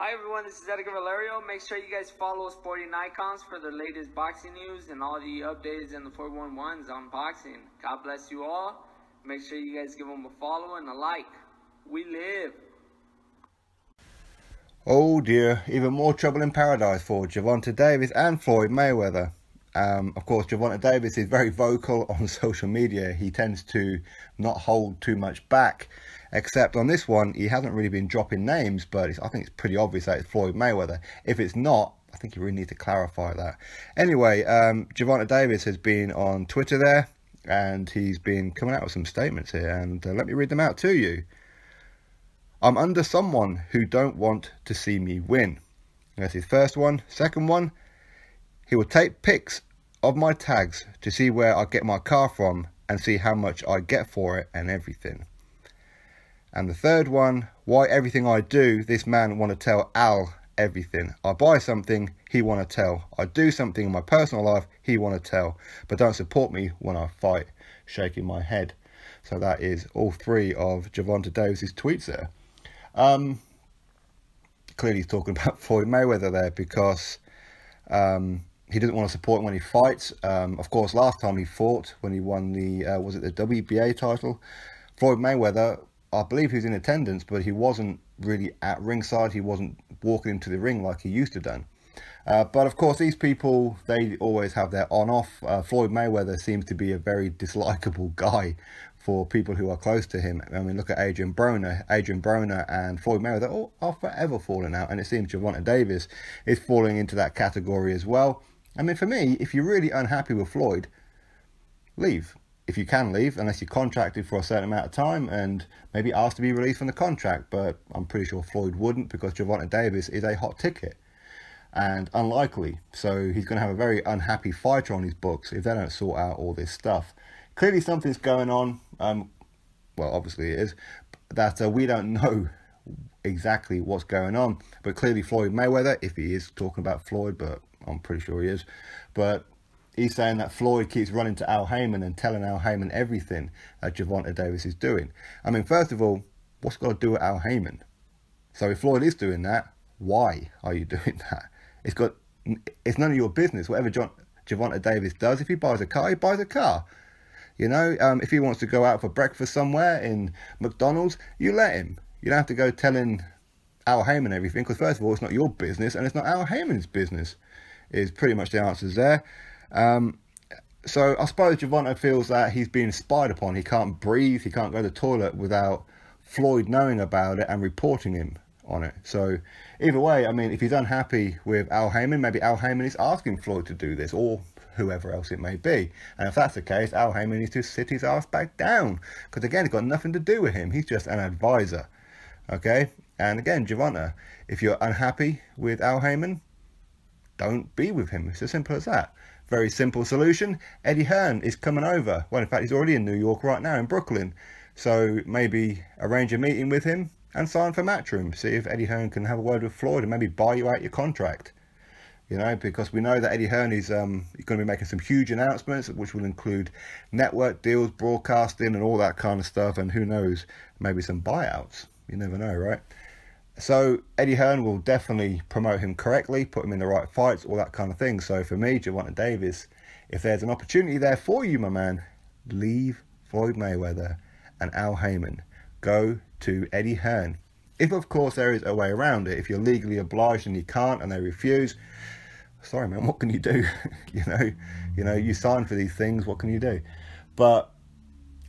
Hi everyone, this is Edgar Valerio. Make sure you guys follow Sporting Icons for the latest boxing news and all the updates and the 411s on boxing. God bless you all. Make sure you guys give them a follow and a like. We live. Oh dear, even more trouble in paradise for Gervonta Davis and Floyd Mayweather. Of course, Gervonta Davis is very vocal on social media. He tends to not hold too much back, except on this one, he hasn't really been dropping names, but I think it's pretty obvious that it's Floyd Mayweather. If it's not, I think you really need to clarify that. Anyway, Gervonta Davis has been on Twitter there, and he's been coming out with some statements here, and let me read them out to you. I'm under someone who don't want to see me win. That's his first one. Second one, he will take pics of my tags to see where I get my car from and see how much I get for it and everything. And the third one, why everything I do, this man want to tell Al everything. I buy something, he want to tell. I do something in my personal life, he want to tell. But don't support me when I fight. Shaking my head. So that is all three of Gervonta Davis's tweets there. Clearly he's talking about Floyd Mayweather there because he doesn't want to support him when he fights. Of course, last time he fought, when he won the, was it the WBA title? Floyd Mayweather, I believe he was in attendance, but he wasn't really at ringside. He wasn't walking into the ring like he used to done. But of course, these people, they always have their on-off. Floyd Mayweather seems to be a very dislikable guy for people who are close to him. I mean, look at Adrian Broner. Adrian Broner and Floyd Mayweather are forever falling out, and it seems Gervonta Davis is falling into that category as well. I mean, for me, if you're really unhappy with Floyd, leave. If you can leave, unless you're contracted for a certain amount of time and maybe asked to be released from the contract. But I'm pretty sure Floyd wouldn't, because Gervonta Davis is a hot ticket and unlikely. So he's going to have a very unhappy fighter on his books if they don't sort out all this stuff. Clearly something's going on. Well, obviously it is, that we don't know exactly what's going on. But clearly Floyd Mayweather, if he is talking about Floyd, but I'm pretty sure he is, but he's saying that Floyd keeps running to Al Heyman and telling Al Heyman everything that Gervonta Davis is doing. I mean, first of all, what's got to do with Al Heyman? So if Floyd is doing that, why are you doing that? It's none of your business. Whatever Gervonta Davis does, if he buys a car, he buys a car. You know, if he wants to go out for breakfast somewhere in McDonald's, you let him. You don't have to go telling Al Heyman everything, because first of all, it's not your business, and it's not Al Heyman's business, is pretty much the answers there. So I suppose Gervonta feels that he's being spied upon. He can't breathe, he can't go to the toilet without Floyd knowing about it and reporting him on it. So either way, I mean, if he's unhappy with Al Heyman, maybe Al Heyman is asking Floyd to do this, or whoever else it may be. And if that's the case, Al Heyman needs to sit his ass back down, because again, it's got nothing to do with him. He's just an advisor. Okay? And again, Gervonta, if you're unhappy with Al Heyman, don't be with him. It's as simple as that. Very simple solution. Eddie Hearn is coming over. Well, in fact, he's already in New York right now, in Brooklyn. So maybe arrange a meeting with him and sign for Matchroom. See if Eddie Hearn can have a word with Floyd and maybe buy you out your contract. You know, because we know that Eddie Hearn is going to be making some huge announcements, which will include network deals, broadcasting, and all that kind of stuff. And who knows, maybe some buyouts. You never know, right? So Eddie Hearn will definitely promote him correctly, put him in the right fights, all that kind of thing. So for me, Gervonta Davis, if there's an opportunity there for you, my man, leave Floyd Mayweather and Al Heyman. Go to Eddie Hearn. If, of course, there is a way around it. If you're legally obliged and you can't and they refuse, sorry, man, what can you do? you know, you sign for these things, what can you do? But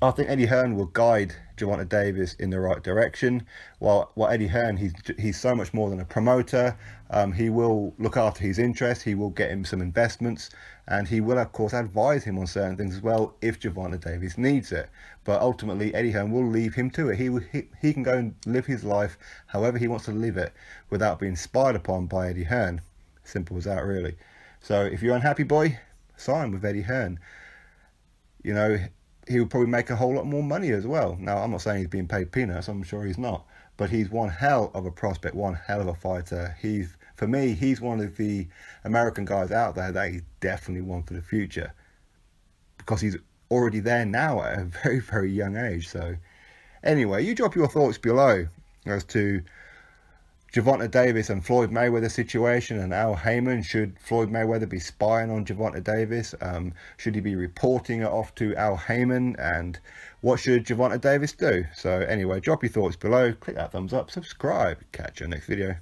I think Eddie Hearn will guide Gervonta Davis in the right direction. While Eddie Hearn, he's so much more than a promoter. He will look after his interests. He will get him some investments, and he will, of course, advise him on certain things as well if Gervonta Davis needs it. But ultimately, Eddie Hearn will leave him to it. He can go and live his life however he wants to live it without being spied upon by Eddie Hearn. Simple as that, really. So if you're unhappy, boy, sign with Eddie Hearn. You know, he would probably make a whole lot more money as well. Now, I'm not saying he's being paid peanuts. I'm sure he's not. But he's one hell of a prospect, one hell of a fighter. For me, he's one of the American guys out there that he's definitely one for the future, because he's already there now at a very, very young age. So anyway, you drop your thoughts below as to Gervonta Davis and Floyd Mayweather situation and Al Heyman. Should Floyd Mayweather be spying on Gervonta Davis? Should he be reporting it off to Al Heyman? And what should Gervonta Davis do? So anyway, drop your thoughts below, click that thumbs up, subscribe, catch you next video.